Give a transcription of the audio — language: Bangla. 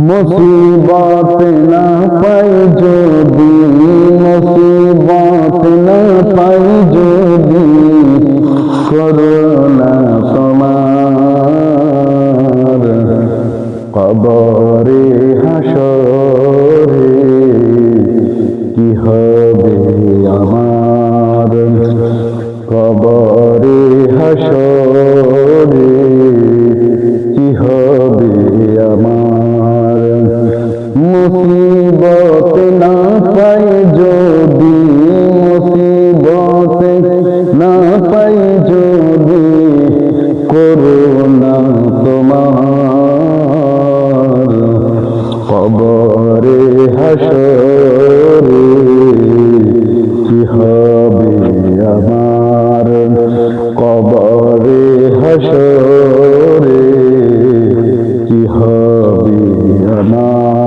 মুসিবত না পাই যদি, মুসিবত না পাই যদি, করুণা তোমার কবরে হাসরে কি হবে আমার, কবরে হাসরে কি হবে আমার। মুসিবত না পাই যদি, মুসিবত না পাই যদি, করুণা তোমার কবরে হাসরে কি হবে আমার, কবরে হাসরে কি হবে আমার।